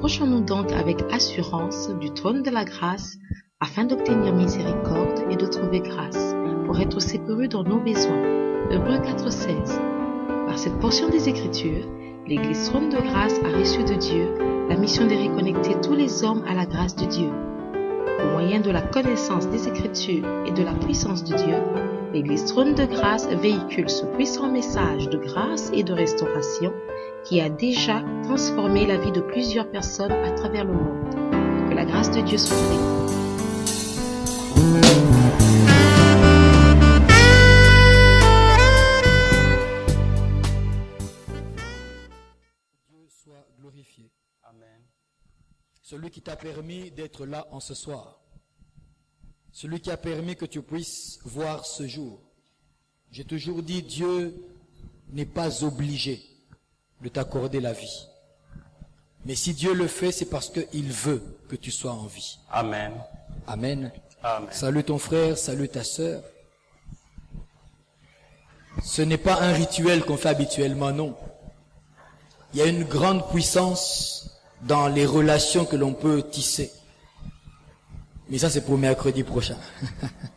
Approchons-nous donc avec assurance du trône de la grâce afin d'obtenir miséricorde et de trouver grâce pour être secourus dans nos besoins. Hébreux 4,16. Par cette portion des Écritures, l'Église Trône de Grâce a reçu de Dieu la mission de reconnecter tous les hommes à la grâce de Dieu. Au moyen de la connaissance des Écritures et de la puissance de Dieu, l'Église Trône de Grâce véhicule ce puissant message de grâce et de restauration qui a déjà transformé la vie de plusieurs personnes à travers le monde. Que la grâce de Dieu soit avec vous. Dieu soit glorifié. Amen. Celui qui t'a permis d'être là en ce soir. Celui qui a permis que tu puisses voir ce jour. J'ai toujours dit, Dieu n'est pas obligé de t'accorder la vie. Mais si Dieu le fait, c'est parce qu'il veut que tu sois en vie. Amen. Amen. Amen. Salut ton frère, salut ta sœur. Ce n'est pas un rituel qu'on fait habituellement, non. Il y a une grande puissance dans les relations que l'on peut tisser. Mais ça, c'est pour mercredi prochain.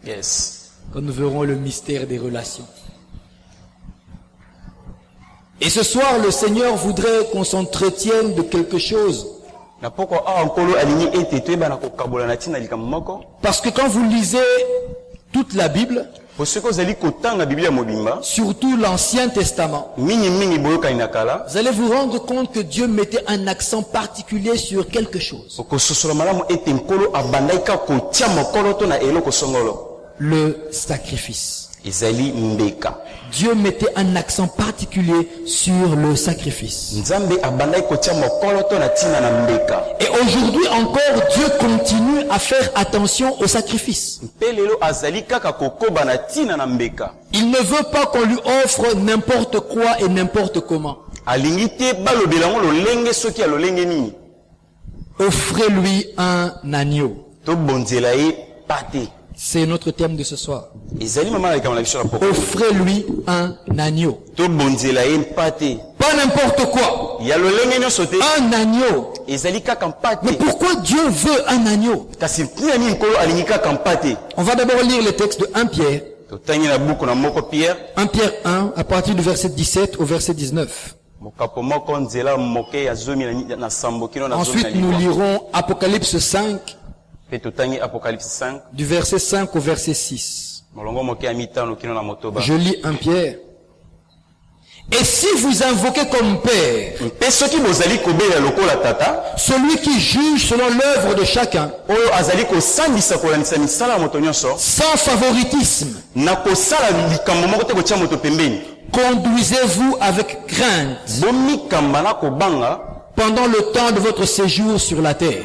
Yes. Quand nous verrons le mystère des relations. Et ce soir, le Seigneur voudrait qu'on s'entretienne de quelque chose. Parce que quand vous lisez toute la Bible, surtout l'Ancien Testament, vous allez vous rendre compte que Dieu mettait un accent particulier sur quelque chose. Le sacrifice. Dieu mettait un accent particulier sur le sacrifice. Et aujourd'hui encore, Dieu continue à faire attention au sacrifice. Il ne veut pas qu'on lui offre n'importe quoi et n'importe comment. Offrez-lui un agneau. C'est notre thème de ce soir. Offrez-lui un agneau. Pas n'importe quoi. Un agneau. Mais pourquoi Dieu veut un agneau? On va d'abord lire le texte de 1 Pierre. 1 Pierre 1, à partir du verset 17 au verset 19. Ensuite, nous lirons Apocalypse 5. Du verset 5 au verset 6. Je lis 1 Pierre. Et si vous invoquez comme Père celui qui juge selon l'œuvre de chacun, sans favoritisme, conduisez-vous avec crainte pendant le temps de votre séjour sur la terre.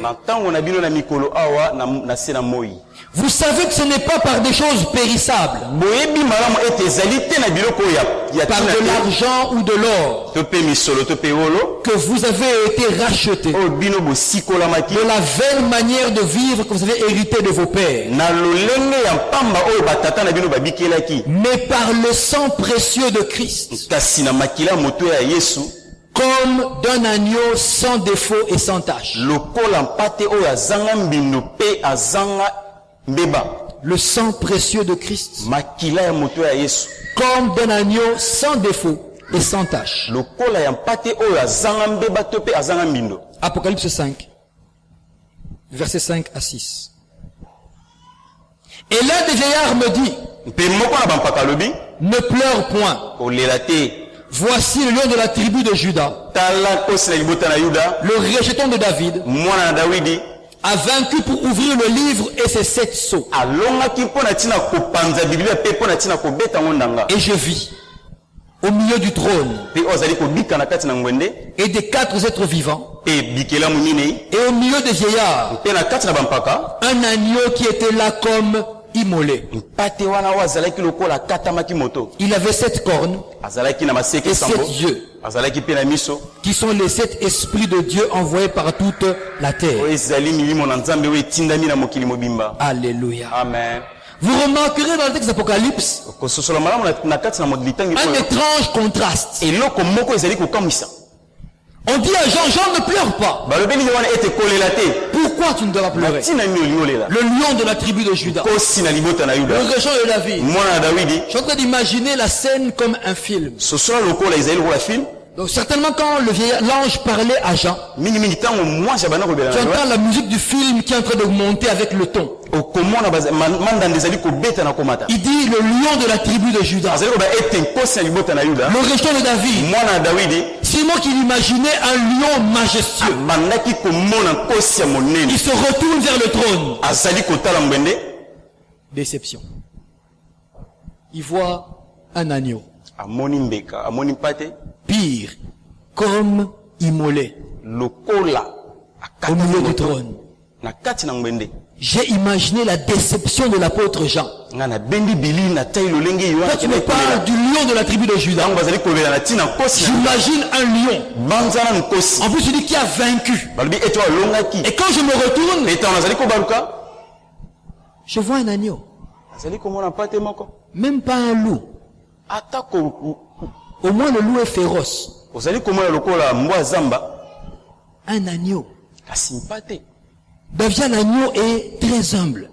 Vous savez que ce n'est pas par des choses périssables, par de l'argent ou de l'or, que vous avez été rachetés, de la vaine manière de vivre que vous avez hérité de vos pères, mais par le sang précieux de Christ, comme d'un agneau sans défaut et sans tache. Le sang précieux de Christ, comme d'un agneau sans défaut et sans tache. Apocalypse 5, versets 5 à 6. Et l'un des vieillards me dit, ne pleure point. Voici le lion de la tribu de Juda, le rejeton de David, a vaincu pour ouvrir le livre et ses 7 sceaux. Et je vis au milieu du trône et des 4 êtres vivants et au milieu des vieillards un agneau qui était là comme immolé. Il avait 7 cornes et 7 yeux, qui sont les 7 esprits de Dieu envoyés par toute la terre. Alléluia. Amen. Vous remarquerez dans le texte d'Apocalypse un étrange contraste. On dit à Jean, Jean ne pleure pas. Pourquoi tu ne dois pas pleurer? Le lion de la tribu de Juda. Le régent de David. Je suis en train d'imaginer la scène comme un film. Donc certainement quand l'ange parlait à Jean, tu entends la musique du film qui est en train d'augmenter avec le ton. Il dit le lion de la tribu de Juda. Le régent de David. C'est moi qui l'imaginais un lion majestueux. Il se retourne vers le trône. Déception. Il voit un agneau. Pire, comme immolé au milieu du trône. J'ai imaginé la déception de l'apôtre Jean. Quand tu me parles du lion de la tribu de Juda, j'imagine un lion. En plus, tu dis qui a vaincu. Et quand je me retourne, je vois un agneau. Même pas un loup. Au moins le loup est féroce. Un agneau. David, l'agneau est très humble.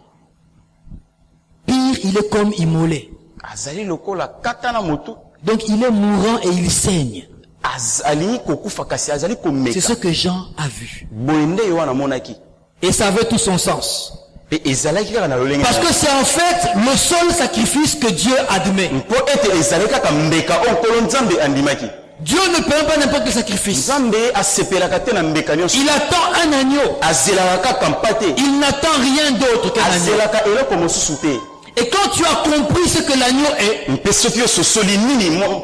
Pire, il est comme immolé. Donc il est mourant et il saigne. C'est ce que Jean a vu. Et ça avait tout son sens. Parce que c'est en fait le seul sacrifice que Dieu admet. Dieu ne peut pas n'importe quel sacrifice. Il attend un agneau. Il n'attend rien d'autre qu'un agneau. Et quand tu as compris ce que l'agneau est,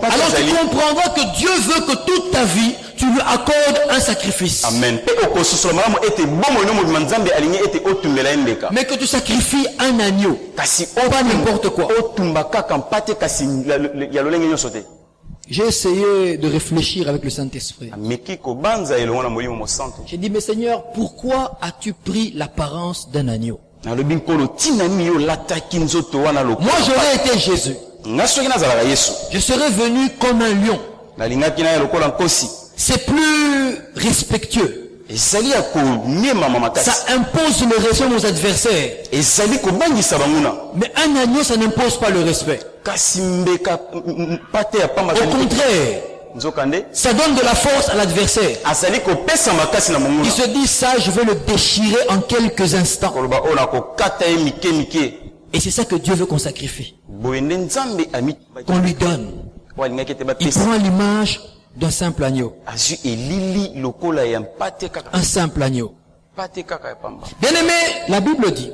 alors tu comprendras que Dieu veut que toute ta vie, tu lui accordes un sacrifice. Amen. Mais que tu sacrifies un agneau, pas n'importe quoi. J'ai essayé de réfléchir avec le Saint-Esprit. J'ai dit, mais Seigneur, pourquoi as-tu pris l'apparence d'un agneau? Moi, j'aurais été Jésus. Je serais venu comme un lion. C'est plus respectueux. Ça impose le respect aux adversaires. Mais un agneau, ça n'impose pas le respect. Au contraire, ça donne de la force à l'adversaire. Il se dit ça, je vais le déchirer en quelques instants. Et c'est ça que Dieu veut qu'on sacrifie. Qu'on lui donne. Il prend l'image d'un simple agneau. Un simple agneau. Bien aimé, la Bible dit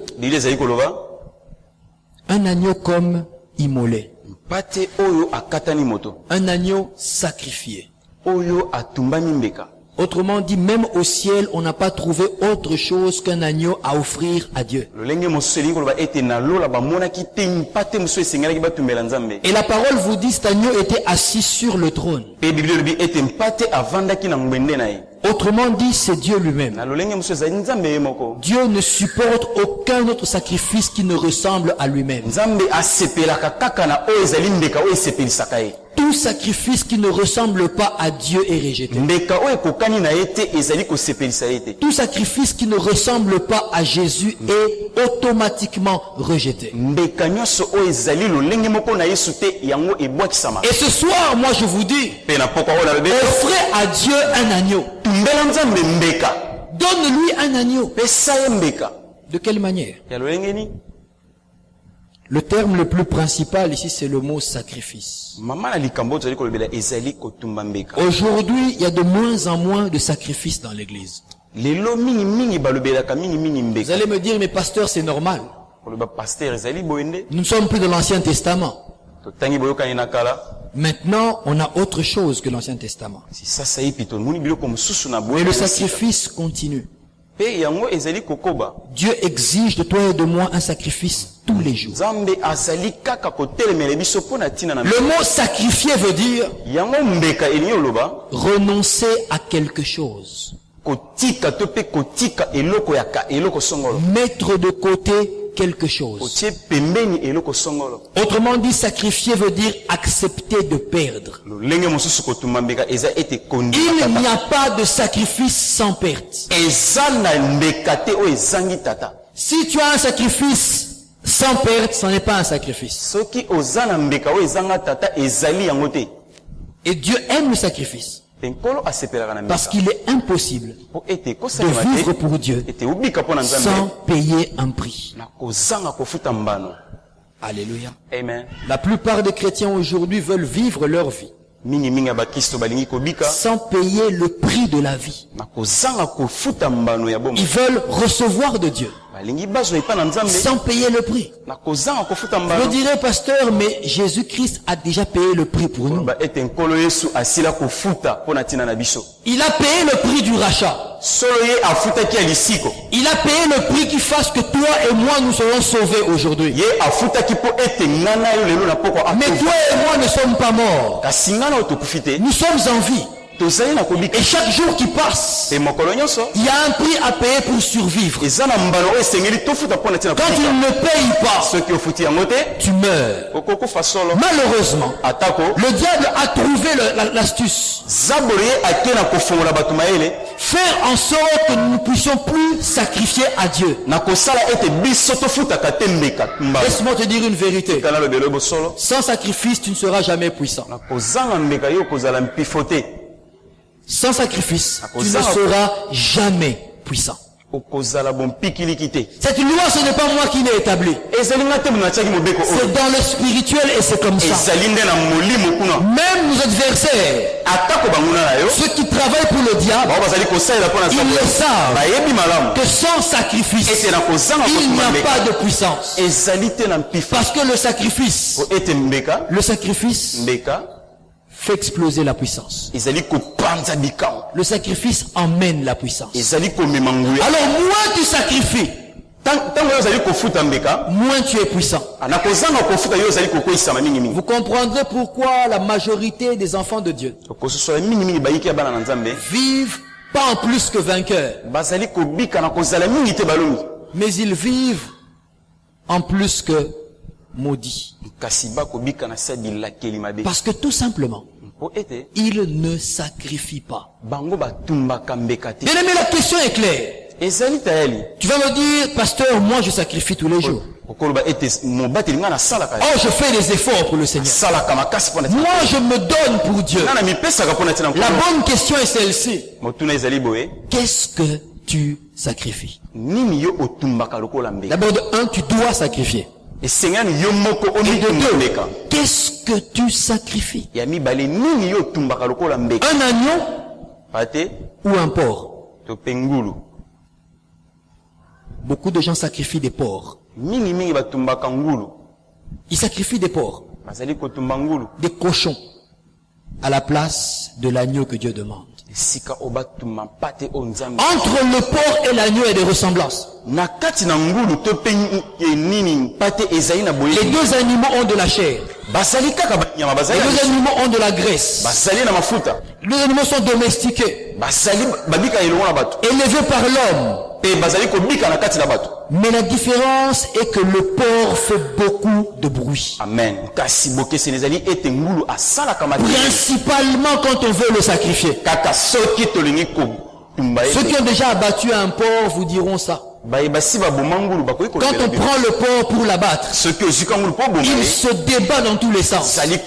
un agneau comme immolé. Un agneau sacrifié. Autrement dit, même au ciel, on n'a pas trouvé autre chose qu'un agneau à offrir à Dieu. Et la parole vous dit, cet agneau était assis sur le trône. Autrement dit, c'est Dieu lui-même. Dieu ne supporte aucun autre sacrifice qui ne ressemble à lui-même. Tout sacrifice qui ne ressemble pas à Dieu est rejeté. Tout sacrifice qui ne ressemble pas à Jésus est automatiquement rejeté. Et ce soir, moi je vous dis, offrez à Dieu un agneau. Donne-lui un agneau. De quelle manière? Le terme le plus principal ici, c'est le mot sacrifice. Aujourd'hui, il y a de moins en moins de sacrifices dans l'église. Vous allez me dire, mais pasteur, c'est normal. Nous ne sommes plus dans l'Ancien Testament. Maintenant, on a autre chose que l'Ancien Testament. Et le sacrifice continue. Dieu exige de toi et de moi un sacrifice tous les jours. Le mot sacrifier veut dire renoncer à quelque chose. Mettre de côté quelque chose. Autrement dit, sacrifier veut dire accepter de perdre. Il n'y a pas de sacrifice sans perte. Si tu as un sacrifice sans perte, ce n'est pas un sacrifice. Et Dieu aime le sacrifice. Parce qu'il est impossible de vivre pour Dieu sans payer un prix. Alléluia. Amen. La plupart des chrétiens aujourd'hui veulent vivre leur vie sans payer le prix de la vie. Ils veulent recevoir de Dieu sans payer le prix. Je dirais, pasteur, mais Jésus-Christ a déjà payé le prix pour nous. Il a payé le prix du rachat. Il a payé le prix qui fasse que toi et moi nous serons sauvés aujourd'hui. Mais toi et moi ne sommes pas morts. Nous sommes en vie. Et chaque jour qui passe, il y a un prix à payer pour survivre. Quand tu ne payes pas, tu meurs. Malheureusement, le diable a trouvé l'astuce. Faire en sorte que nous ne puissions plus sacrifier à Dieu. Laisse-moi te dire une vérité. Sans sacrifice, tu ne seras jamais puissant. Sans sacrifice, tu ne seras jamais puissant. Cette loi, ce n'est pas moi qui l'ai établie. C'est dans le spirituel et c'est comme ça. Même nos adversaires, ceux qui travaillent pour le diable, ils le savent que sans sacrifice, il n'y a pas de puissance. Parce que le sacrifice fait exploser la puissance. Le sacrifice emmène la puissance. Alors moins tu sacrifies, moins tu es puissant. Vous comprendrez pourquoi la majorité des enfants de Dieu vivent pas en plus que vainqueurs, mais ils vivent en plus que maudits. Parce que tout simplement, ils ne sacrifient pas. Bien-aimé, la question est claire. Tu vas me dire, pasteur, moi je sacrifie tous les jours. Oh, je fais des efforts pour le Seigneur. Moi je me donne pour Dieu. La bonne question est celle-ci. Qu'est-ce que tu sacrifies? D'abord de un, tu dois sacrifier. Et de deux, qu'est-ce que tu sacrifies? Un agneau ou un porc? Beaucoup de gens sacrifient des porcs. Ils sacrifient des porcs, des cochons, à la place de l'agneau que Dieu demande. Entre le porc et l'agneau, il y a des ressemblances. Les deux animaux ont de la chair. Les deux animaux ont de la graisse. Les deux animaux sont domestiqués, élevés par l'homme. Mais la différence est que le porc fait beaucoup de bruit. Amen. Principalement quand on veut le sacrifier. Ceux qui ont déjà abattu un porc vous diront ça. Quand on prend le porc pour l'abattre, il se débat dans tous les sens. Il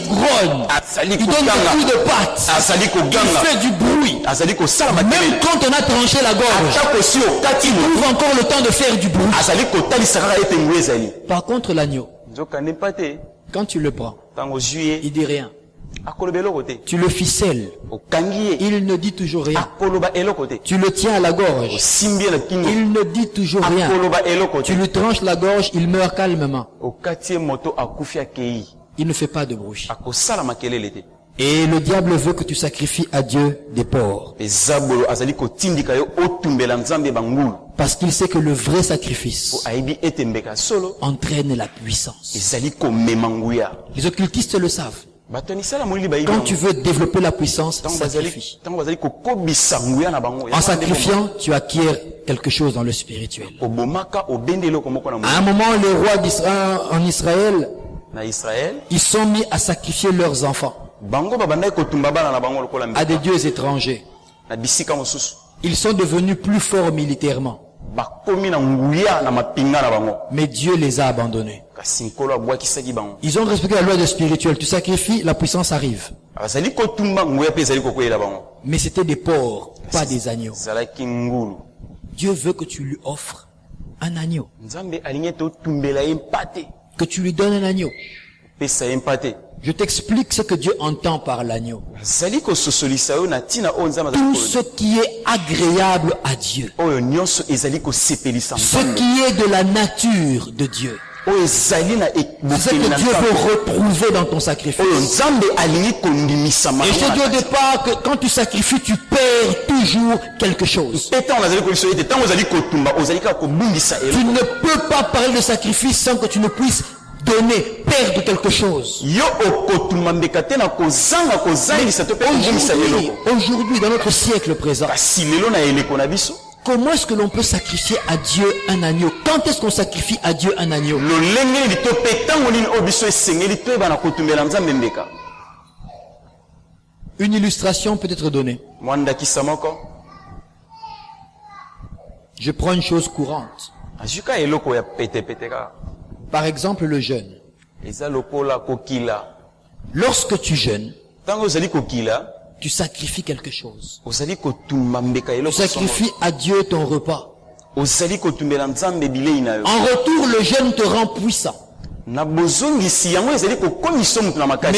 grogne, il donne des coups de patte, il fait du bruit. Même quand on a tranché la gorge, il trouve encore le temps de faire du bruit. Par contre l'agneau, quand tu le prends, il dit rien. Tu le ficelles, il ne dit toujours rien. Tu le tiens à la gorge, il ne dit toujours rien. Tu lui tranches la gorge, il meurt calmement. Il ne fait pas de bruit. Et le diable veut que tu sacrifies à Dieu des porcs. Parce qu'il sait que le vrai sacrifice entraîne la puissance. Les occultistes le savent. Quand tu veux développer la puissance, sacrifie. En sacrifiant, tu acquiers quelque chose dans le spirituel. À un moment, les rois d'Israël, en Israël, ils sont mis à sacrifier leurs enfants à des dieux étrangers. Ils sont devenus plus forts militairement. Mais Dieu les a abandonnés. Ils ont respecté la loi de spirituel. Tu sacrifies, la puissance arrive. Mais c'était des porcs, pas des agneaux. Dieu veut que tu lui offres un agneau. Que tu lui donnes un agneau. Je t'explique ce que Dieu entend par l'agneau. Tout ce qui est agréable à Dieu. Ce qui est de la nature de Dieu. C'est ce que Dieu veut retrouver dans ton sacrifice. Et je te dis au départ que quand tu sacrifies, tu perds toujours quelque chose. Tu ne peux pas parler de sacrifice sans que tu ne puisses donner, perdre quelque chose. Aujourd'hui, dans notre siècle présent, comment est-ce que l'on peut sacrifier à Dieu un agneau? Quand est-ce qu'on sacrifie à Dieu un agneau? Une illustration peut être donnée. Je prends une chose courante. Par exemple, le jeûne. Lorsque tu jeûnes, tu sacrifies quelque chose. Tu sacrifies à Dieu ton repas. En retour, le jeûne te rend puissant. Mais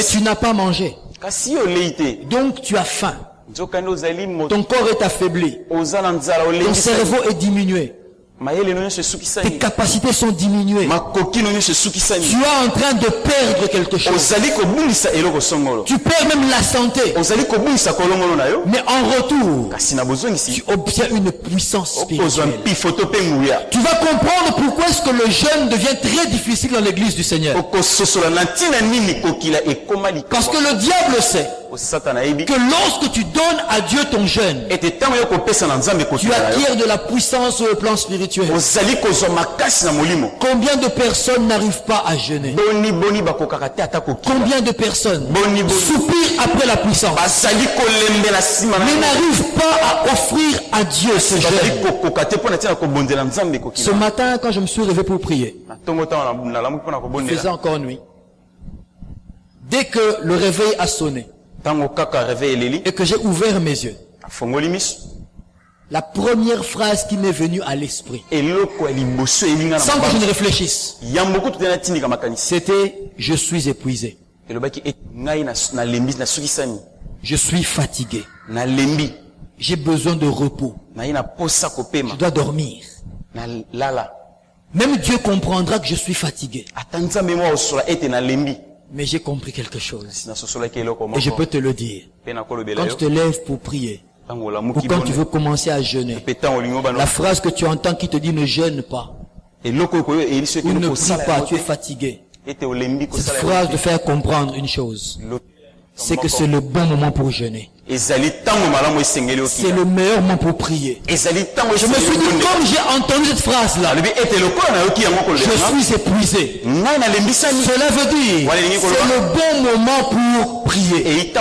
tu n'as pas mangé. Donc tu as faim. Ton corps est affaibli. Ton cerveau est diminué. Tes capacités sont diminuées. Tu es en train de perdre quelque chose. Tu perds même la santé. Mais en retour, tu obtiens une puissance spirituelle. Tu vas comprendre pourquoi est-ce que le jeûne devient très difficile dans l'église du Seigneur. Parce que le diable sait que lorsque tu donnes à Dieu ton jeûne, tu acquiers de la puissance sur le plan spirituel. Combien de personnes n'arrivent pas à jeûner? Combien de personnes soupirent après la puissance mais n'arrivent pas à offrir à Dieu ce jeûne? Ce matin, quand je me suis réveillé pour prier, il faisait encore nuit. Dès que le réveil a sonné et que j'ai ouvert mes yeux, la première phrase qui m'est venue à l'esprit, sans que je ne réfléchisse, c'était « Je suis épuisé. Je suis fatigué. J'ai besoin de repos. Je dois dormir. » Même Dieu comprendra que je suis fatigué. Mais j'ai compris quelque chose. Et je peux te le dire. Quand tu te lèves pour prier, ou quand tu veux commencer à jeûner, la phrase que tu entends qui te dit ne jeûne pas, ou ne prie pas, tu es fatigué. Cette phrase te fait comprendre une chose. C'est que c'est le bon moment pour jeûner. C'est le meilleur moment pour prier. Je me suis dit, comme j'ai entendu cette phrase-là, je suis épuisé. Cela veut dire, c'est le bon moment pour prier.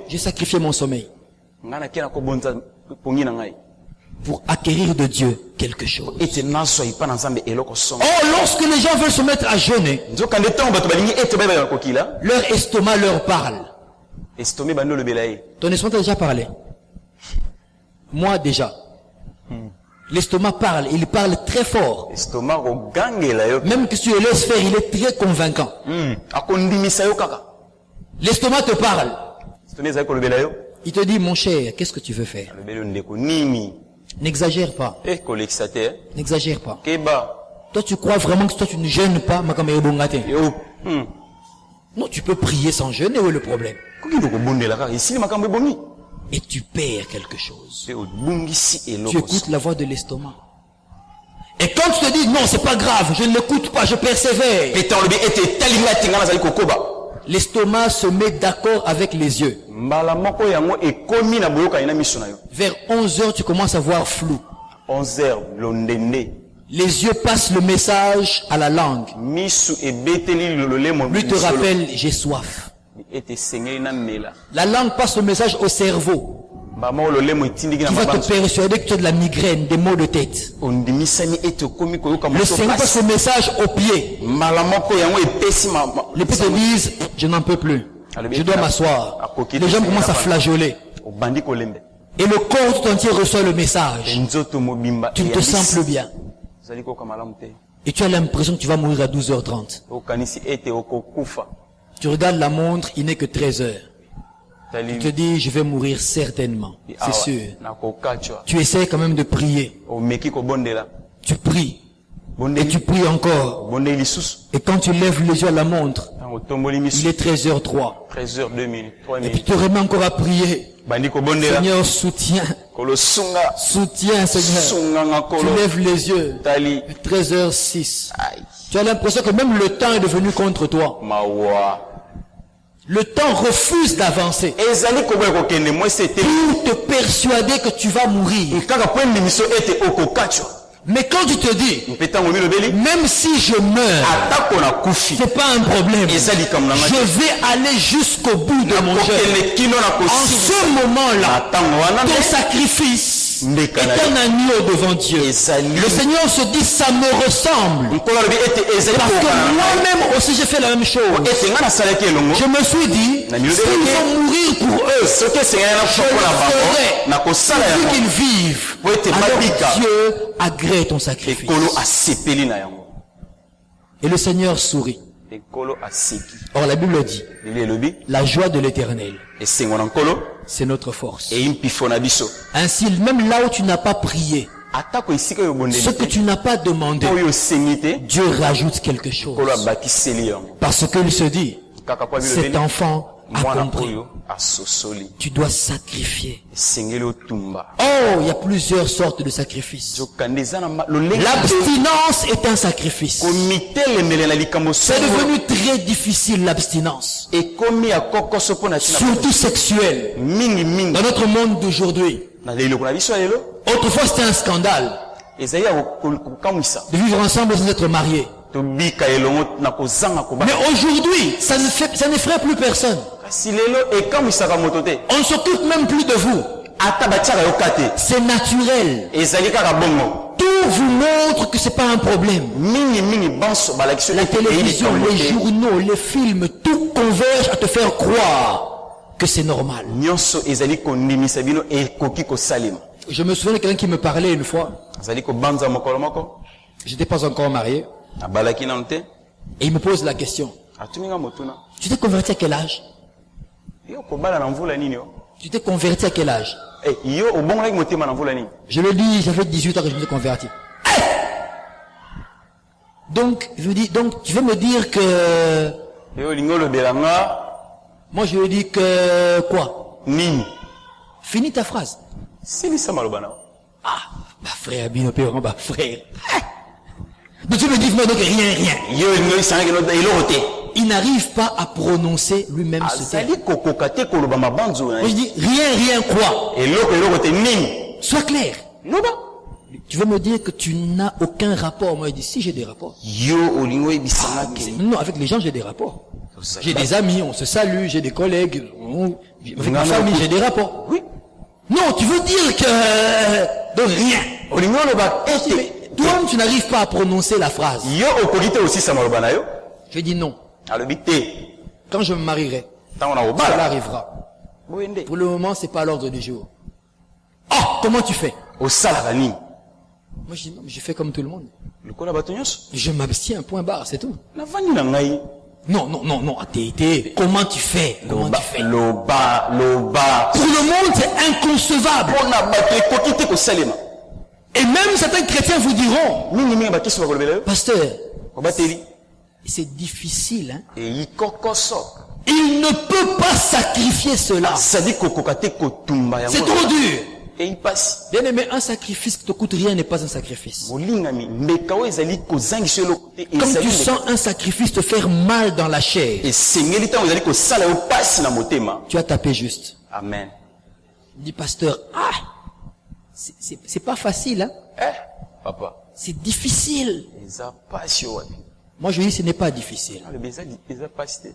J'ai sacrifié mon sommeil pour acquérir de Dieu quelque chose. Oh, lorsque les gens veulent se mettre à jeûner, leur estomac leur parle. Ton estomac t'a déjà parlé? Moi déjà. L'estomac parle, il parle très fort. Même que si tu le laisses faire, il est très convaincant. L'estomac te parle. Il te dit, mon cher, qu'est-ce que tu veux faire? N'exagère pas. N'exagère pas. Toi, tu crois vraiment que toi, tu ne jeûnes pas? Non, tu peux prier sans jeûner, où est le problème? Et tu perds quelque chose. Tu écoutes la voix de l'estomac. Et quand tu te dis, non, c'est pas grave, je ne l'écoute pas, je persévère. l'estomac se met d'accord avec les yeux. Vers 11h, tu commences à voir flou. 11h, les yeux passent le message à la langue. Lui te rappelle, j'ai soif. La langue passe le message au cerveau. Qui va te persuader que tu as de la migraine, des maux de tête. Le cerveau passe le message au pied. Les pieds te disent, je n'en peux plus. Je dois m'asseoir. Les gens commencent à flageoler. Et le corps tout entier reçoit le message. Tu ne te sens plus bien. Et tu as l'impression que tu vas mourir à 12h30. Tu regardes la montre, il n'est que 13h. Tu te dis, je vais mourir certainement. C'est sûr. Tu essaies quand même de prier. Tu pries. Et tu pries encore. Et quand tu lèves les yeux à la montre, il est 13h03. Et puis tu remets encore à prier. Seigneur, soutiens. Soutiens, Seigneur. Tu lèves les yeux. 13h06. Tu as l'impression que même le temps est devenu contre toi. Le temps refuse d'avancer pour te persuader que tu vas mourir. Mais quand tu te dis, même si je meurs, c'est pas un problème. Je vais aller jusqu'au bout de mon jeûne. En ce moment-là, ton sacrifice est un agneau devant Dieu. Le Seigneur se dit, ça me ressemble. Parce que moi-même aussi j'ai fait la même chose. Je me suis dit, s'ils vont mourir pour eux, je le ferai pour qu'ils vivent. Alors Dieu agrée ton sacrifice. Et le Seigneur sourit. Or la Bible dit, la joie de l'Éternel, c'est notre force. Ainsi, même là où tu n'as pas prié, ce que tu n'as pas demandé, Dieu rajoute quelque chose. Parce qu'il se dit, cet enfant a compris. Tu dois sacrifier. Oh, il y a plusieurs sortes de sacrifices. L'abstinence est un sacrifice. C'est devenu très difficile l'abstinence. Surtout sexuelle. Dans notre monde d'aujourd'hui. Autrefois c'était un scandale de vivre ensemble sans être mariés. Mais aujourd'hui, ça n'effraie plus personne. On ne s'occupe même plus de vous. C'est naturel. Tout vous montre que c'est pas un problème. La télévision, les journaux, les films, tout converge à te faire croire que c'est normal. Je me souviens de quelqu'un qui me parlait une fois. J'étais pas encore marié. Et il me pose la question. Tu t'es converti à quel âge? Tu t'es converti à quel âge? Je le dis, j'avais 18 ans que je me suis converti. Donc, je me dis, donc tu veux me dire que... Moi je lui dis que... Quoi? Finis ta phrase. Ah, bah frère, bah frère. Donc tu me dis, non, donc rien. Il n'arrive pas à prononcer lui-même ce terme. Moi je dis, rien quoi? Sois clair. Tu veux me dire que tu n'as aucun rapport? Moi je dis, si j'ai des rapports. Non, avec les gens j'ai des rapports. J'ai des amis, on se salue, j'ai des collègues, avec ma famille j'ai des rapports. Oui. Non, tu veux dire que... Donc rien. Toi, tu n'arrives pas à prononcer la phrase. Je dis non. Quand je me marierai, cela arrivera. Pour le moment, c'est pas à l'ordre du jour. Oh, comment tu fais? Moi, je dis non, je fais comme tout le monde. Je m'abstiens, point barre, c'est tout. Non, comment tu fais? Pour le monde, c'est inconcevable. Et même certains chrétiens vous diront, pasteur, c'est difficile, hein? Il ne peut pas sacrifier cela. C'est trop dur. et il passe. Bien aimé, un sacrifice qui te coûte rien n'est pas un sacrifice. Comme tu sens un sacrifice te faire mal dans la chair, tu as tapé juste. Amen. Dis pasteur, c'est pas facile, hein? Papa. C'est difficile. Moi je dis ce n'est pas difficile.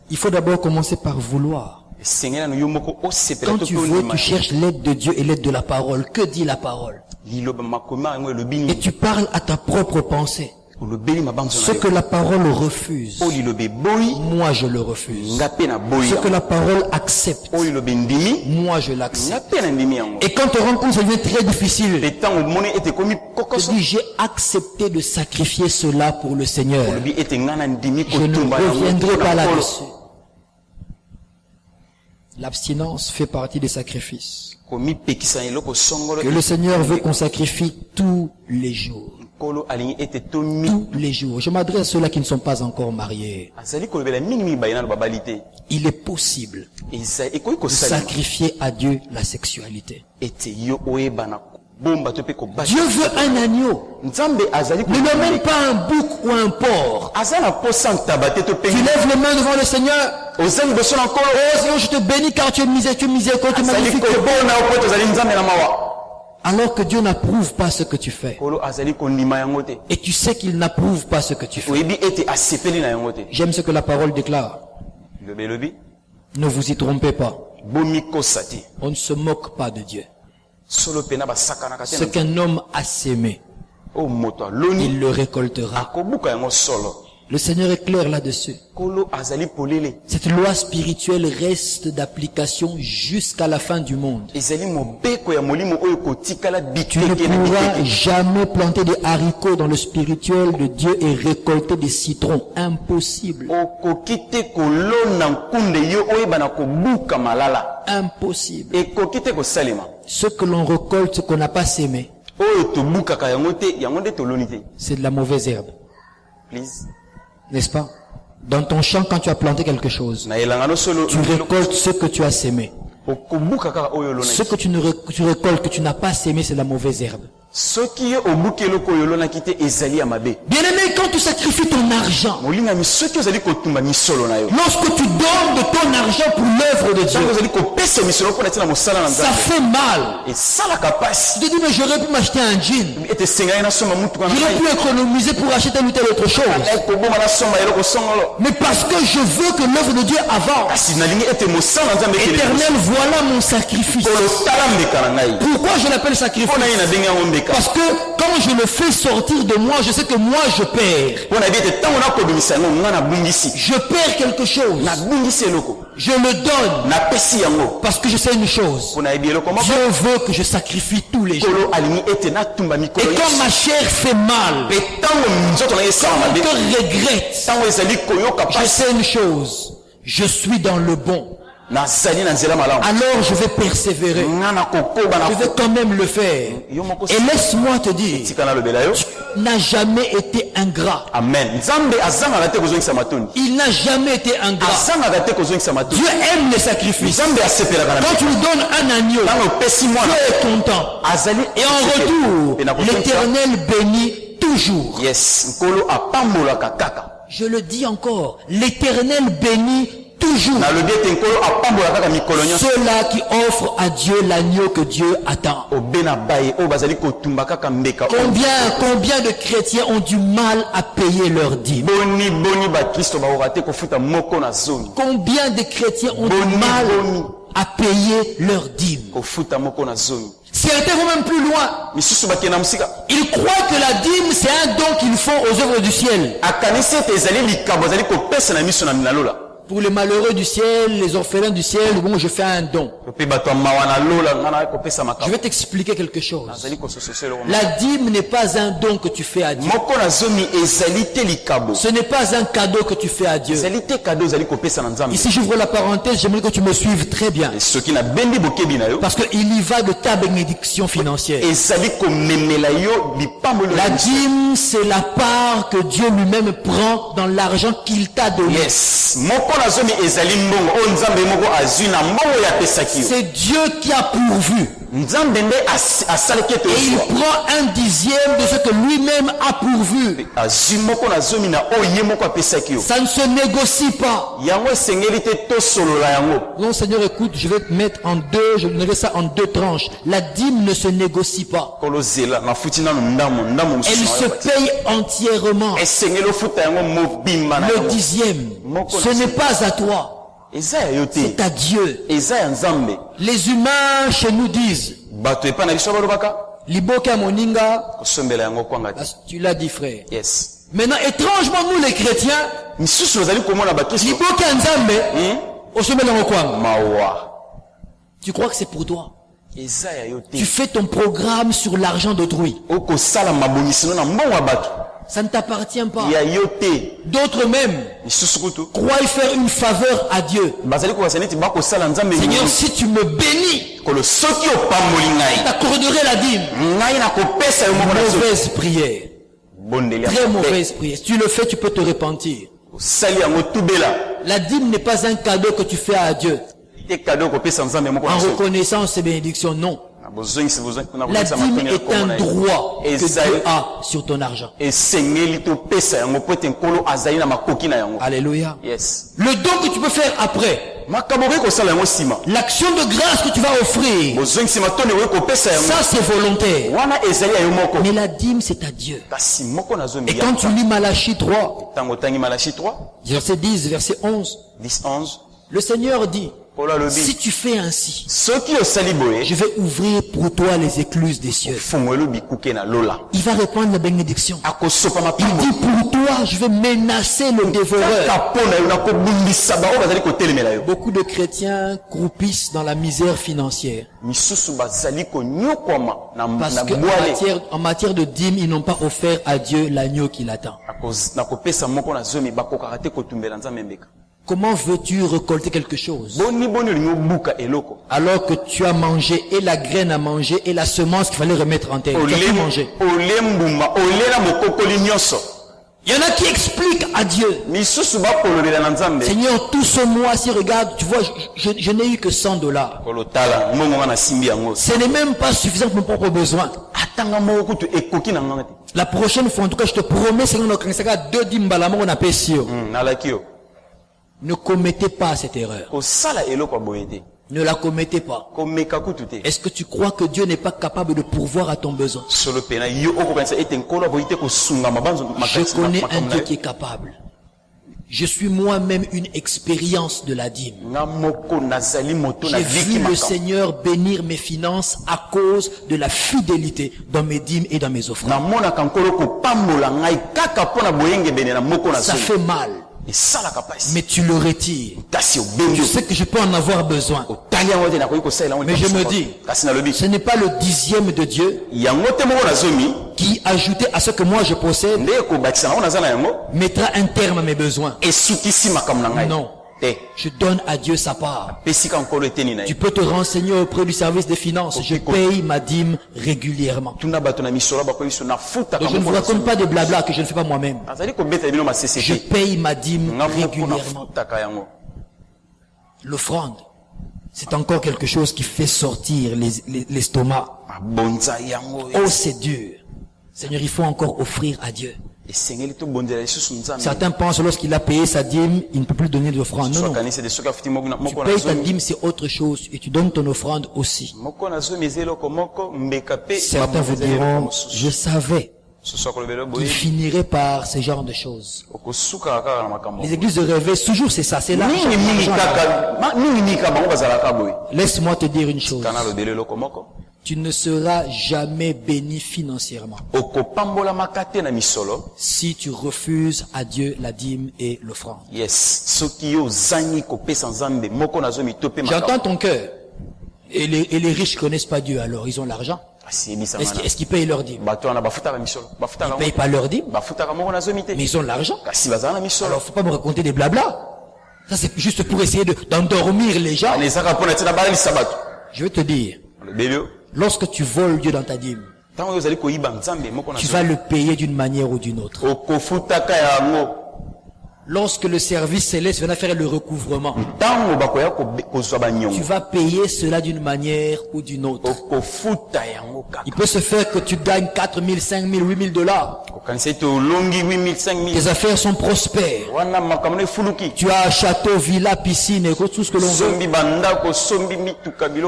Il faut d'abord commencer par vouloir. Quand tu veux, tu cherches l'aide de Dieu et l'aide de la parole. Que dit la parole? Et tu parles à ta propre pensée. Ce que la parole refuse, moi je le refuse. Ce que la parole accepte, moi je l'accepte. Et quand tu rencontres, ça devient très difficile. Je dis, j'ai accepté de sacrifier cela pour le Seigneur. Je ne reviendrai pas là-dessus. L'abstinence fait partie des sacrifices que le Seigneur veut qu'on sacrifie tous les jours. Tous les jours. Je m'adresse à ceux-là qui ne sont pas encore mariés. Il est possible de sacrifier à Dieu la sexualité. Dieu veut un agneau. Ne même pas un bouc ou un porc. Tu lèves les mains devant le Seigneur. Oh Seigneur, je te bénis car tu es miséricordieux, tu es magnifique. Alors que Dieu n'approuve pas ce que tu fais. Et tu sais qu'il n'approuve pas ce que tu fais. J'aime ce que la parole déclare. Ne vous y trompez pas. On ne se moque pas de Dieu. Ce qu'un homme a sémé, il le récoltera. Le Seigneur est clair là-dessus. Cette loi spirituelle reste d'application jusqu'à la fin du monde. Tu ne pourras jamais planter des haricots dans le spirituel de Dieu et récolter des citrons. Impossible. Impossible. Ce que l'on récolte, ce qu'on n'a pas sémé, c'est de la mauvaise herbe. N'est-ce pas? Dans ton champ, quand tu as planté quelque chose, tu récoltes ce que tu as sémé. Ce que tu récoltes, que tu n'as pas sémé, c'est la mauvaise herbe. Bien-aimé, quand tu sacrifies ton argent, lorsque tu donnes de ton argent pour l'œuvre de Dieu, ça fait mal. Tu te dis, mais j'aurais pu m'acheter un jean. J'aurais pu économiser pour acheter telle ou telle autre chose. Mais parce que je veux que l'œuvre de Dieu avance. Éternel, voilà mon sacrifice. Pourquoi je l'appelle sacrifice? Parce que quand je le fais sortir de moi, je sais que moi je perds. Je perds quelque chose. Je le donne. Parce que je sais une chose. Dieu veut que je sacrifie tous les jours. Et quand ma chair fait mal, quand mon cœur regrette, je sais une chose. Je suis dans le bon. Alors je vais persévérer. Je vais quand même le faire. Et laisse-moi te dire, tu n'as jamais été ingrat. Amen. Il n'a jamais été ingrat. Dieu aime les sacrifices. Quand tu lui donnes un agneau, Dieu est content. Et en retour, l'Éternel bénit toujours. Je le dis encore, l'Éternel bénit toujours ceux-là qui offrent à Dieu l'agneau que Dieu attend. Combien de chrétiens ont du mal à payer leur dîme? Combien de chrétiens ont du mal à payer leur dîme? Certains vont même plus loin. Ils croient que la dîme c'est un don qu'ils font aux œuvres du ciel. Pour les malheureux du ciel, les orphelins du ciel, bon, je fais un don. Je vais t'expliquer quelque chose. La dîme n'est pas un don que tu fais à Dieu. Ce n'est pas un cadeau que tu fais à Dieu. Ici, j'ouvre la parenthèse, j'aimerais que tu me suives très bien. Parce qu'il y va de ta bénédiction financière. La dîme, c'est la part que Dieu lui-même prend dans l'argent qu'il t'a donné. C'est Dieu qui a pourvu. Et il prend un dixième de ce que lui-même a pourvu. Ça ne se négocie pas. Non, Seigneur, écoute, je vais te mettre en deux, je donnerai ça en deux tranches. La dîme ne se négocie pas. Elle se paye entièrement. Le dixième, ce n'est pas à toi. C'est à Dieu. Les humains chez nous disent, Liboka moninga, tu l'as dit, frère. Yes. Maintenant, étrangement, nous les chrétiens, Liboka nzambe, tu crois que c'est pour toi? Tu fais ton programme sur l'argent d'autrui. Ça ne t'appartient pas. D'autres même croient faire une faveur à Dieu. Seigneur, si tu me bénis, t'accorderai la dîme. Mauvaise prière. Très mauvaise prière. Si tu le fais, tu peux te repentir. La dîme n'est pas un cadeau que tu fais à Dieu en reconnaissance ses bénédictions. Non. La dîme est un droit que Dieu a sur ton argent. Alléluia. Yes. Le don que tu peux faire après, l'action de grâce que tu vas offrir, ça c'est volontaire. Mais la dîme c'est à Dieu. Et quand tu lis Malachie 3, verset 10, verset 11, le Seigneur dit, si tu fais ainsi, je vais ouvrir pour toi les écluses des cieux. Il va répandre la bénédiction. Il dit, pour toi, je vais menacer le dévoreur. Beaucoup de chrétiens croupissent dans la misère financière. Parce qu'en matière de dîme, ils n'ont pas offert à Dieu l'agneau qui l'attend. Comment veux-tu récolter quelque chose alors que tu as mangé et la graine à manger et la semence qu'il fallait remettre en terre? Tu as tout mangé. Il y en a qui expliquent à Dieu, Seigneur, tout ce mois-ci, regarde, tu vois, je n'ai eu que $100. Ce n'est même pas suffisant pour mon propre besoin. La prochaine fois, en tout cas, je te promets, Seigneur, deux dîmes balamon on appelle Sio. Ne commettez pas cette erreur. Ne la commettez pas. Est-ce que tu crois que Dieu n'est pas capable de pourvoir à ton besoin? Je connais un Dieu qui est capable. Je suis moi-même une expérience de la dîme. J'ai vu le Seigneur bénir mes finances à cause de la fidélité dans mes dîmes et dans mes offrandes. Ça fait mal. Mais tu le retires. Je sais que je peux en avoir besoin. Mais je me dis, ce n'est pas le dixième de Dieu qui, ajouté à ce que moi je possède, mettra un terme à mes besoins. Non. Je donne à Dieu sa part. Tu peux te renseigner auprès du service des finances. Je paye ma dîme régulièrement. Donc je ne vous raconte pas de blabla que je ne fais pas moi-même. Je paye ma dîme régulièrement. L'offrande, c'est encore quelque chose qui fait sortir l'estomac. Oh, c'est dur. Seigneur, il faut encore offrir à Dieu. Certains pensent lorsqu'il a payé sa dîme, il ne peut plus donner d'offrande. Non, non. Tu payes ta dîme, c'est autre chose. Et tu donnes ton offrande aussi. Certains vous diront, je savais qu'il finirait par ce genre de choses. Les églises de réveil, toujours c'est ça. C'est là. Laisse-moi te dire une chose. Tu ne seras jamais béni financièrement si tu refuses à Dieu la dîme et l'offrande. J'entends ton cœur. Et les riches connaissent pas Dieu, alors ils ont l'argent. Est-ce qu'ils payent leur dîme? Ils ne payent pas leur dîme, mais ils ont l'argent. Alors faut pas me raconter des blabla. Ça c'est juste pour essayer d'endormir les gens. Je vais te dire, lorsque tu voles Dieu dans ta dîme, tu vas le payer d'une manière ou d'une autre. lorsque le service céleste viendra faire le recouvrement, tu vas payer cela d'une manière ou d'une autre. Il peut se faire que tu gagnes 4 000, 5 000, 8 000 dollars. Tes affaires sont prospères. Tu as un château, villa, piscine et tout ce que l'on veut.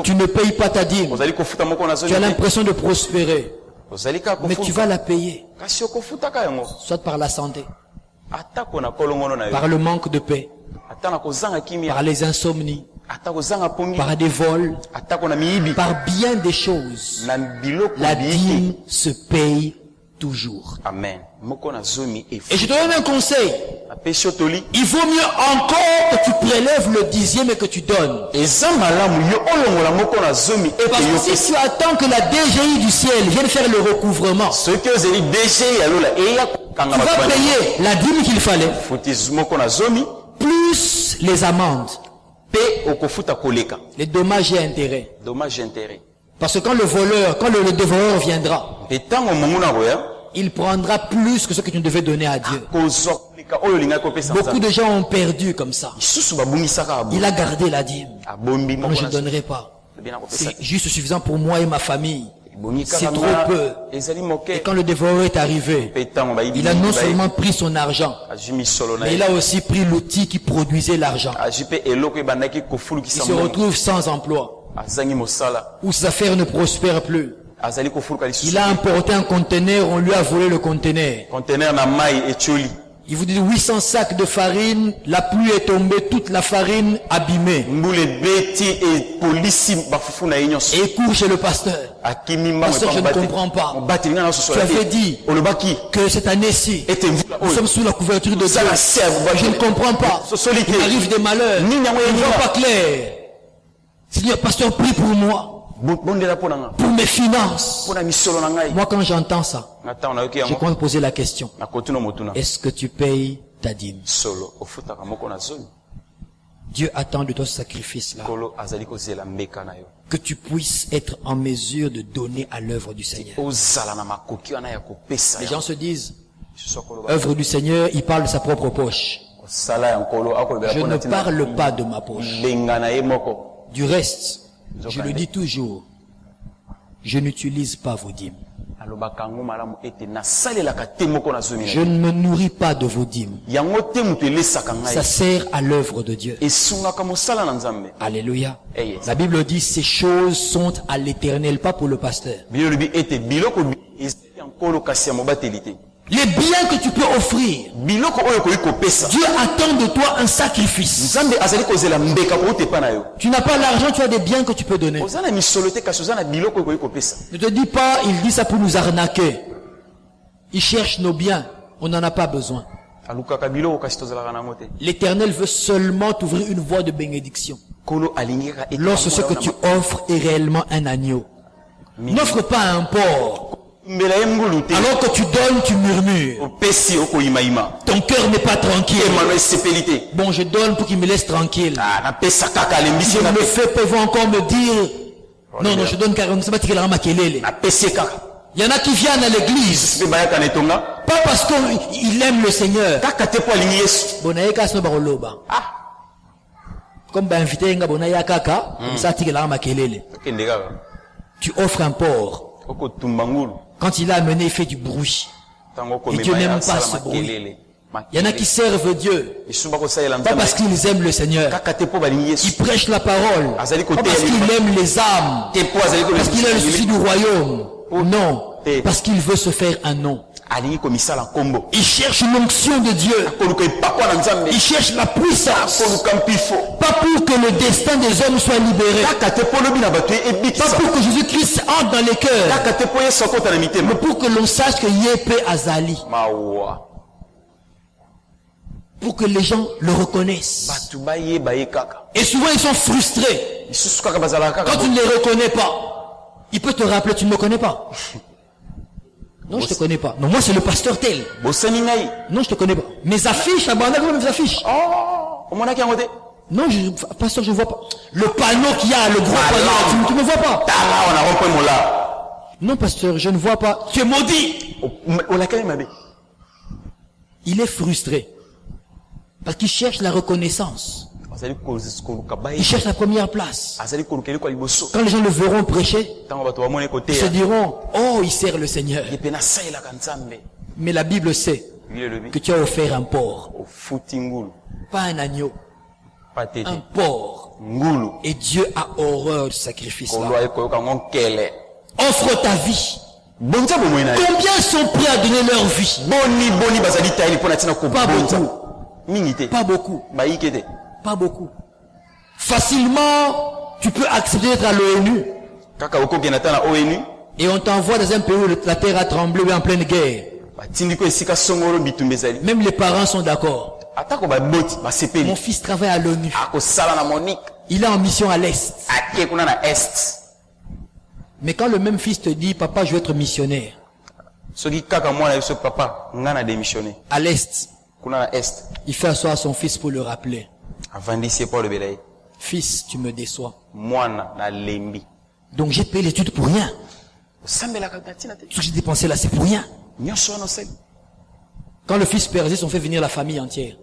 Tu ne payes pas ta dîme. Tu as l'impression de prospérer. Mais tu vas la payer. Soit par la santé, par le manque de paix, par les insomnies, par des vols, par bien des choses. La dîme se paye toujours. Amen. Et je te donne un conseil. Il vaut mieux encore que tu prélèves le dixième et que tu donnes. Parce que si tu attends que la DGI du ciel vienne faire le recouvrement, tu vas payer la dîme qu'il fallait, plus les amendes, les dommages et intérêts. Parce que quand le voleur, quand le dévoreur viendra, il prendra plus que ce que tu devais donner à Dieu. Beaucoup de gens ont perdu comme ça. Il a gardé la dîme. Non, je ne donnerai pas. C'est juste suffisant pour moi et ma famille. C'est trop peu. Et quand le dévoreur est arrivé, il a non seulement pris son argent, mais il a aussi pris l'outil qui produisait l'argent. Il se retrouve sans emploi, où ses affaires ne prospèrent plus. Il a importé un conteneur, on lui a volé le conteneur. Il vous dit 800 sacs de farine, la pluie est tombée, toute la farine abîmée. Et il court chez le pasteur. Pasteur, je ne comprends pas. Tu avais dit que cette année-ci, nous sommes sous la couverture de Dieu. Je ne comprends pas. Il arrive des malheurs. Il ne voit pas clair. Seigneur, pasteur, prie pour moi. Pour mes finances. Moi, quand j'entends ça, je commence à poser la question. Est-ce que tu payes ta dîme? Dieu attend de toi ce sacrifice-là. Que tu puisses être en mesure de donner à l'œuvre du Seigneur. Les gens se disent, œuvre du Seigneur, il parle de sa propre poche. Je ne parle pas de ma poche. Du reste, je le dis toujours, je n'utilise pas vos dîmes. Je ne me nourris pas de vos dîmes. Ça sert à l'œuvre de Dieu. Alléluia. La Bible dit ces choses sont à l'Éternel, pas pour le pasteur. Les biens que tu peux offrir, Dieu attend de toi un sacrifice. Tu n'as pas l'argent, tu as des biens que tu peux donner. Ne te dis pas, il dit ça pour nous arnaquer. Il cherche nos biens, on n'en a pas besoin. L'Éternel veut seulement t'ouvrir une voie de bénédiction. Lorsque ce que tu offres est réellement un agneau. N'offre pas un porc. Alors que tu donnes, tu murmures. Ton cœur n'est pas tranquille. Bon, je donne pour qu'il me laisse tranquille. Si je le fais, peuvent encore me dire, non, je donne carrément. Il y en a qui viennent à l'église, pas parce qu'ils aiment le Seigneur. Comme invité, tu offres un porc. Quand il a amené, il fait du bruit. Et Dieu n'aime pas ce bruit. Il y en a qui servent Dieu, pas parce qu'ils aiment le Seigneur. Ils prêchent la parole, pas parce qu'ils aiment les âmes, parce qu'il a le souci du royaume. Non, parce qu'il veut se faire un nom. Il cherche l'onction de Dieu. Il cherche la puissance. Pas pour que le destin des hommes soit libéré. Pas pour que Jésus-Christ entre dans les cœurs. Mais pour que l'on sache que Yépé Azali. Pour que les gens le reconnaissent. Et souvent ils sont frustrés. Quand tu ne les reconnais pas, il peut te rappeler, tu ne me connais pas. Non, je te connais pas. Non, moi c'est le pasteur tel. Non, je te connais pas. Mes affiches, comment mes affiches? Non, pasteur, je ne vois pas. Le panneau qu'il y a, le gros panneau, tu ne me vois pas. Non, pasteur, je ne vois pas. Tu es maudit. Il est frustré. Parce qu'ils cherchent la reconnaissance. Ils cherchent la première place. Quand les gens le verront prêcher, ils se diront, oh, il sert le Seigneur. Mais la Bible sait que tu as offert un porc, pas un agneau, un porc. Et Dieu a horreur du sacrifice-là. Offre ta vie. Combien sont prêts à donner leur vie? Pas beaucoup. Pas beaucoup. Facilement, tu peux accepter d'être à l'ONU. Et on t'envoie dans un pays où la terre a tremblé, ou en pleine guerre. Même les parents sont d'accord. Mon fils travaille à l'ONU. Il est en mission à l'Est. Mais quand le même fils te dit, papa, je veux être missionnaire. À l'Est. Il fait asseoir son fils pour le rappeler. Fils, tu me déçois. Donc j'ai payé l'étude pour rien. Tout ce que j'ai dépensé là, c'est pour rien. Quand le fils persiste, on fait venir la famille entière.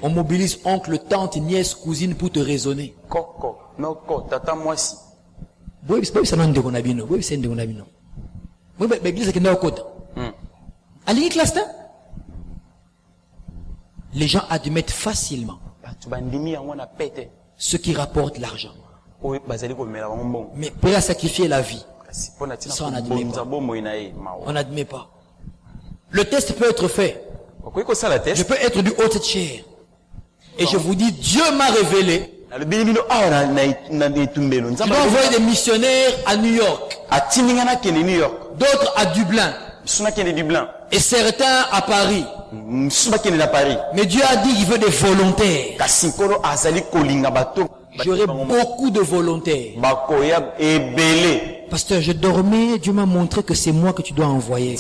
On mobilise oncle, tante, nièce, cousine pour te raisonner. Les gens admettent facilement ce qui rapporte l'argent. Mais prêt à sacrifier la vie, ça on n'admet pas. On n'admet pas. Le test peut être fait. Je peux être du haut de cette chair. Et je vous dis, Dieu m'a révélé. Il va envoyer des missionnaires à New York. D'autres à Dublin. Et certains à Paris. Mais Dieu a dit qu'il veut des volontaires. J'aurai beaucoup de volontaires. Pasteur, je dormais, Dieu m'a montré que c'est moi que tu dois envoyer.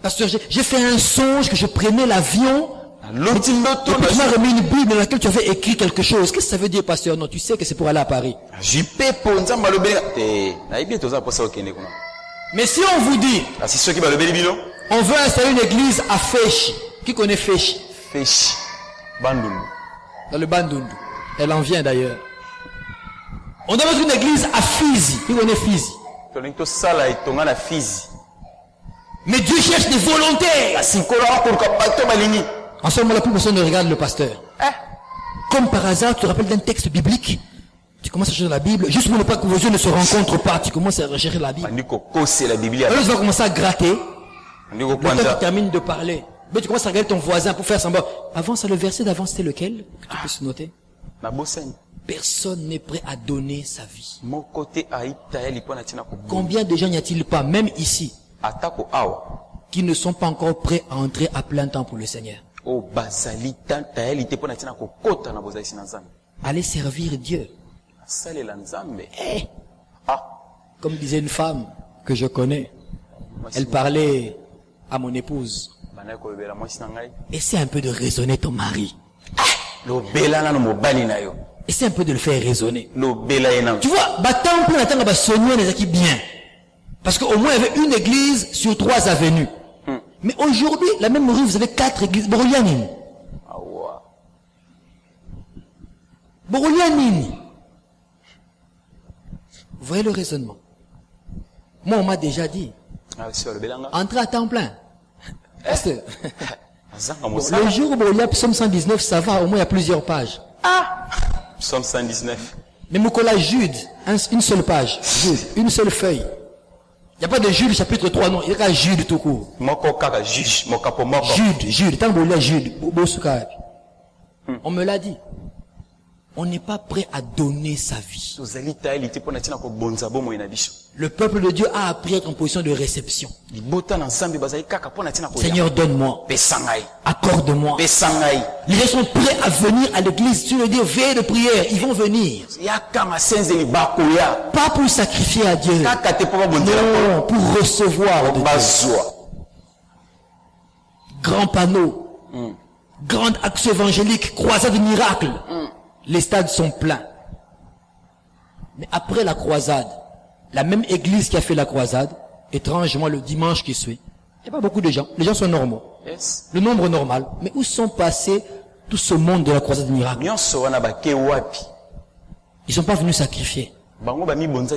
Pasteur, j'ai fait un songe que je prenais l'avion. Et puis tu m'as remis une Bible dans laquelle tu avais écrit quelque chose. Qu'est-ce que ça veut dire, pasteur? Non, tu sais que c'est pour aller à Paris. Mais si on vous dit, on veut installer une église à Féchi. Qui connaît Féchi? Féchi. Bandundu. Dans le Bandundu. Elle en vient d'ailleurs. On doit mettre une église à Fizi. Qui connaît Fizi? Mais Dieu cherche des volontaires. En ce moment-là, plus personne ne regarde le pasteur. Comme par hasard, tu te rappelles d'un texte biblique. Tu commences à chercher la Bible. Juste pour ne pas que vos yeux ne se rencontrent pas, tu commences à rechercher la Bible. Alors tu vas commencer à gratter. Le temps tu termines de parler. Mais tu commences à regarder ton voisin pour faire semblant. Avant ça, le verset d'avant, c'était lequel? Que tu puisses noter. Personne n'est prêt à donner sa vie. Combien de gens n'y a-t-il pas, même ici, qui ne sont pas encore prêts à entrer à plein temps pour le Seigneur? Allez servir Dieu. Comme disait une femme que je connais, elle parlait à mon épouse. Essaie un peu de raisonner ton mari. Essaie un peu de le faire raisonner. Tu vois, bien. Parce qu'au moins il y avait une église sur 3 avenues. Mais aujourd'hui, la même rue, vous avez 4 églises. Borolianine. Borolianine. Vous voyez le raisonnement. Moi, on m'a déjà dit. Entrez à temps plein. Le jour où il y a Psaume 119, ça va, au moins il y a plusieurs pages. Psaume 119. Mais Moukola Jude, une seule page. Jude, une seule feuille. Il n'y a pas de Jude chapitre 3, non. Il y a qu'à Jude tout court. Jude, tant que vous Jude, on me l'a dit. On n'est pas prêt à donner sa vie. Le peuple de Dieu a appris à être en position de réception. Seigneur, donne-moi. Accorde-moi. Les gens sont prêts à venir à l'église. Tu veux dire, veille de prière, ils vont venir. Pas pour sacrifier à Dieu. Non, pour recevoir de Dieu. Grand panneau. Grande action évangélique, croisade de miracles. Les stades sont pleins. Mais après la croisade, la même église qui a fait la croisade, étrangement le dimanche qui suit, Il n'y a pas beaucoup de gens. Les gens sont normaux. Yes. Le nombre normal. Mais où sont passés tout ce monde de la croisade des miracles? Ils ne sont pas venus sacrifier.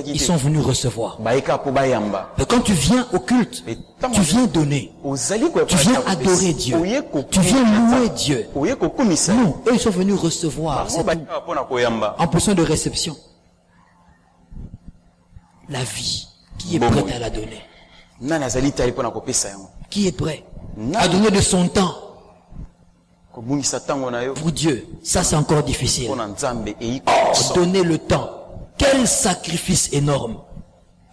Ils sont venus recevoir. Et quand tu viens au culte, tu viens donner. Tu viens adorer Dieu. Tu viens louer Dieu. Non, eux ils sont venus recevoir. En position de réception. La vie, qui est prête à la donner? Qui est prêt à donner de son temps pour Dieu? Ça c'est encore difficile. Donner le temps. Quel sacrifice énorme.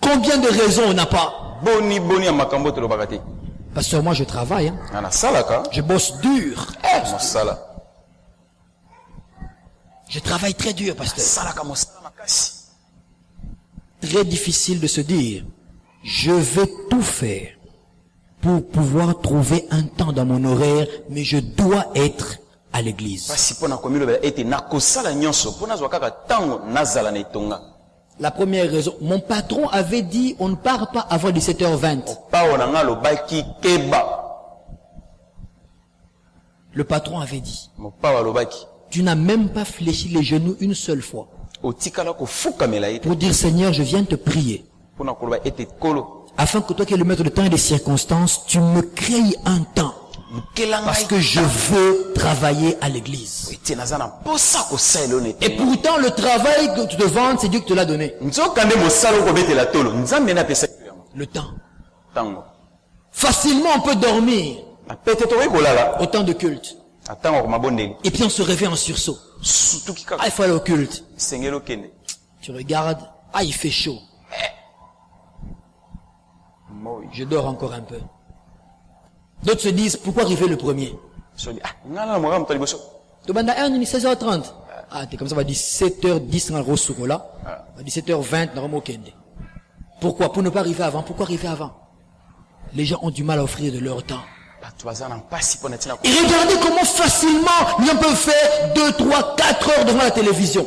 Combien de raisons on n'a pas? Pasteur, moi je travaille. Hein. Je bosse dur. Je travaille très dur, pasteur. Très difficile de se dire, je vais tout faire pour pouvoir trouver un temps dans mon horaire, mais je dois être à l'église. La première raison, mon patron avait dit on ne part pas avant 17h20. Le patron avait dit, tu n'as même pas fléchi les genoux une seule fois pour dire Seigneur, je viens te prier afin que toi qui es le maître de temps et des circonstances, tu me crées un temps. Parce que je veux travailler à l'église. Et pourtant, le travail que tu te vantes, c'est Dieu qui te l'a donné. Le temps. Facilement, on peut dormir au temps de culte. Et puis on se réveille en sursaut. Ah, il faut aller au culte. Tu regardes, ah, il fait chaud. Je dors encore un peu. D'autres se disent, pourquoi arriver le premier? Tu vas 16h30. Ah, t'es comme ça, va 17h10 dans le Rossouro là. 17h20 dans le Mokende. Pourquoi? Pour ne pas arriver avant. Pourquoi arriver avant? Les gens ont du mal à offrir de leur temps. Et regardez comment facilement les gens peuvent faire 2, 3, 4 heures devant la télévision.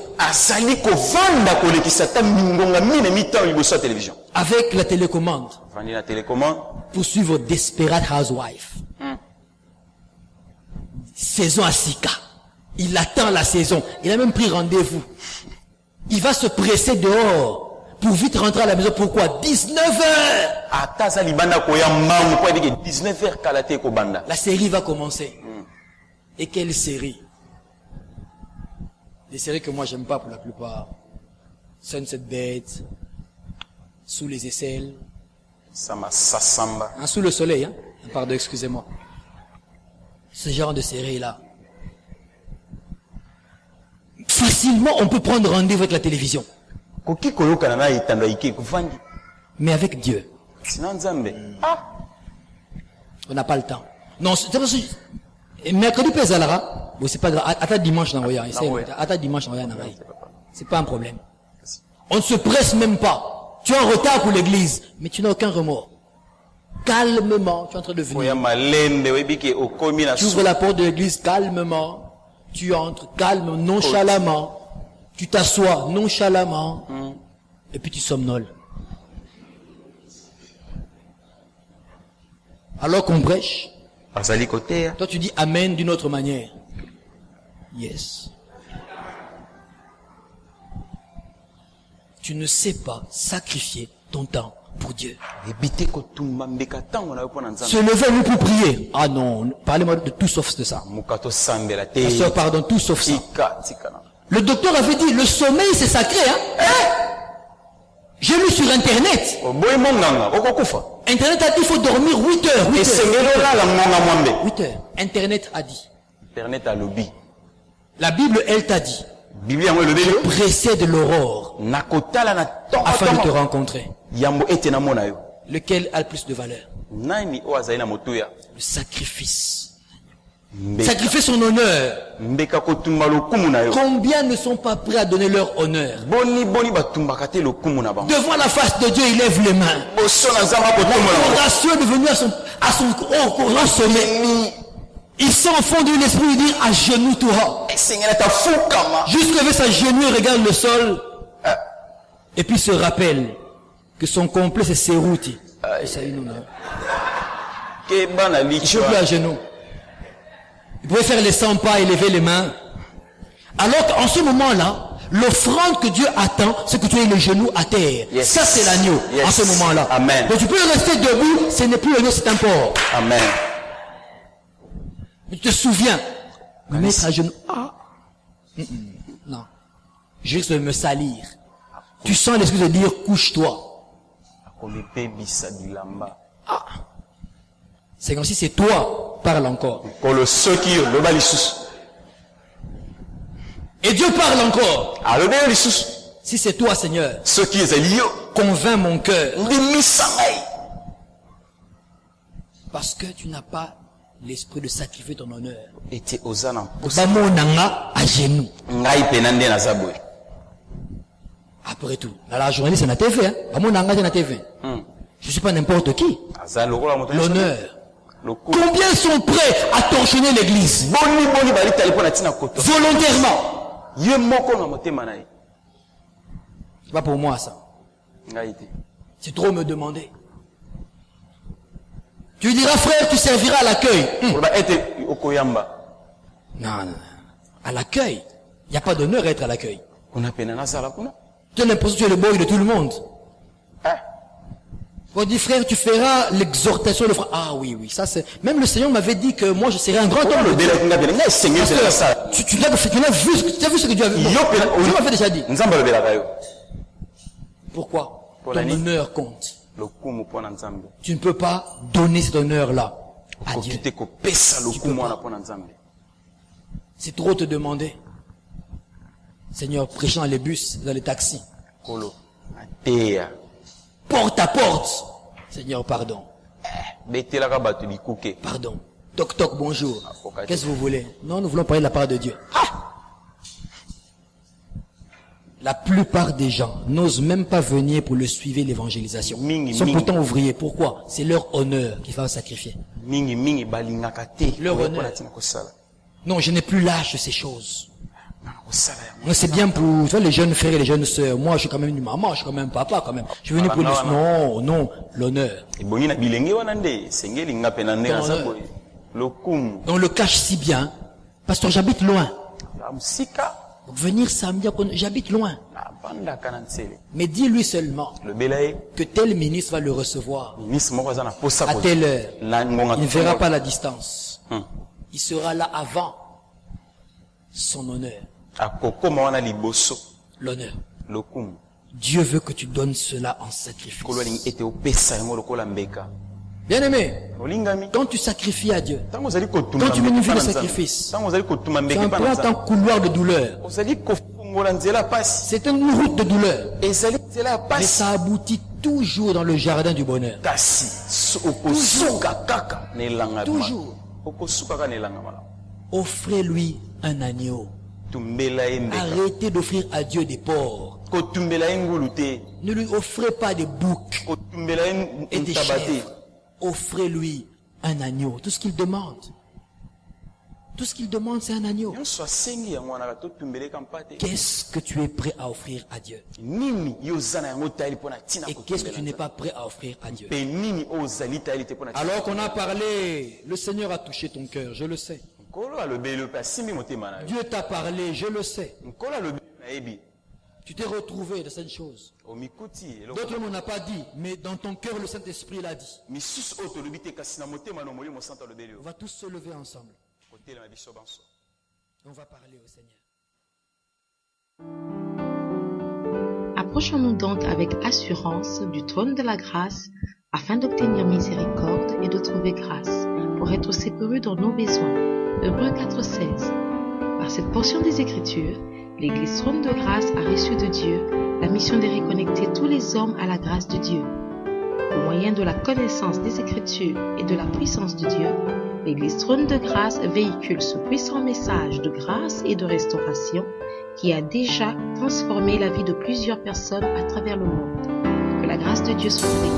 Avec la télécommande. Pour suivre Desperate Housewives. Saison à Sika. Il attend la saison. Il a même pris rendez-vous. Il va se presser dehors pour vite rentrer à la maison. Pourquoi? 19h. La série va commencer. Et quelle série? Des séries que moi j'aime pas pour la plupart. Sunset Bed, Sous les aisselles. Sous le soleil, hein? Pardon, excusez-moi. Ce genre de série-là. Facilement, on peut prendre rendez-vous avec la télévision. Mais avec Dieu, on n'a pas le temps. Non, mercredi, c'est pas grave. À ta dimanche, c'est pas un problème. On ne se presse même pas. Tu es en retard pour l'église, mais tu n'as aucun remords. Calmement, tu es en train de venir. Tu ouvres la porte de l'église calmement. Tu entres calme, nonchalamment. Tu t'assois nonchalamment. Et puis tu somnoles. Alors qu'on prêche, toi tu dis Amen d'une autre manière. Yes. Tu ne sais pas sacrifier ton temps pour Dieu. Se lever nous pour prier. Ah non, parlez-moi de tout sauf de ça. Pasteur, pardon, tout sauf ça. Le docteur avait dit, le sommeil c'est sacré. Hein? J'ai lu sur Internet. Internet a dit qu'il faut dormir 8 heures. 8 heures. Internet a dit. La Bible, elle t'a dit. Précède l'aurore afin de te rencontrer. Lequel a le plus de valeur? Le sacrifice. Sacrifier son honneur. Combien ne sont pas prêts à donner leur honneur? Devant la face de Dieu, il lève les mains. L'adoration est devenue à son grand sommet. Il sent au fond de l'esprit lui dire à genoux toi. Juste lever sa genou et regarde le sol. Et puis se rappelle que son complet c'est Serouti. Je suis plus à genoux. Vous pouvez faire les 100 pas et lever les mains. Alors qu'en ce moment-là, l'offrande que Dieu attend, c'est que tu aies les genoux à terre. Yes. Ça, c'est l'agneau. Yes. En ce moment-là. Amen. Donc tu peux rester debout, ce n'est plus l'agneau, c'est un porc. Amen. Mais tu te souviens, me mettre à genoux. Ah. Non. Je risque de me salir. Tu sens l'esprit de dire, couche-toi. Ah. C'est comme si c'est toi, parle encore. Et Dieu parle encore. Si c'est toi, Seigneur, convainc mon cœur. Parce que tu n'as pas l'esprit de sacrifier ton honneur. À genoux. Après tout, dans la journée, c'est la TV. Je ne suis pas n'importe qui. L'honneur. Combien sont prêts à torchonner l'église? Volontairement. C'est pas pour moi ça. C'est trop me demander. Tu diras, frère, tu serviras à l'accueil. Non. À l'accueil. Il n'y a pas d'honneur à être à l'accueil. Tu as l'impression que tu es le boy de tout le monde. On dit, frère, tu feras l'exhortation de frère. Ah oui, ça c'est... Même le Seigneur m'avait dit que moi je serais un grand homme. Tu as vu ce que Dieu avait dit. Tu m'avais déjà dit. Pourquoi? Ton honneur compte. Tu ne peux pas donner cet honneur-là à Dieu. C'est trop te demander. Seigneur, prêchant dans les bus, dans les taxis. Porte à porte. Seigneur, pardon. Pardon. Toc toc, bonjour. Qu'est-ce que vous voulez? Non, nous voulons parler de la part de Dieu. La plupart des gens n'osent même pas venir pour le suivre l'évangélisation. Ils sont pourtant ouvriers. Pourquoi? C'est leur honneur qu'il va sacrifier. Leur honneur. Non, je n'ai plus l'âge de ces choses. C'est bien pour les jeunes frères et les jeunes sœurs. Moi, je suis quand même une maman, je suis quand même un papa quand même. Je suis venu pour le... Non, l'honneur. On le cache si bien. Pasteur, j'habite loin. Venir samedi, j'habite loin. Mais dis-lui seulement que tel ministre va le recevoir à telle heure. Il ne verra pas la distance. Il sera là avant son honneur. L'honneur. Dieu veut que tu donnes cela en sacrifice. Bien aimé, quand tu sacrifies à Dieu, quand tu magnifies le sacrifice, tu empruntes un couloir de douleur. C'est une route de douleur. Mais ça aboutit toujours dans le jardin du bonheur. Toujours. Offrez-lui un agneau. Arrêtez d'offrir à Dieu des porcs. Ne lui offrez pas des boucs et des chèvres. Offrez-lui un agneau. Tout ce qu'il demande. Tout ce qu'il demande, c'est un agneau. Qu'est-ce que tu es prêt à offrir à Dieu? Et qu'est-ce que tu n'es pas prêt à offrir à Dieu? Alors qu'on a parlé, le Seigneur a touché ton cœur, je le sais. Dieu t'a parlé, je le sais. Tu t'es retrouvé dans cette chose. D'autres n'ont pas dit, mais dans ton cœur, le Saint-Esprit l'a dit. On va tous se lever ensemble. On va parler au Seigneur. Approchons-nous donc avec assurance du trône de la grâce afin d'obtenir miséricorde et de trouver grâce pour être secourus dans nos besoins. Hébreux 4,16. Par cette portion des Écritures, l'Église Trône de Grâce a reçu de Dieu la mission de reconnecter tous les hommes à la grâce de Dieu. Au moyen de la connaissance des Écritures et de la puissance de Dieu, l'Église Trône de Grâce véhicule ce puissant message de grâce et de restauration qui a déjà transformé la vie de plusieurs personnes à travers le monde. Que la grâce de Dieu soit bénie.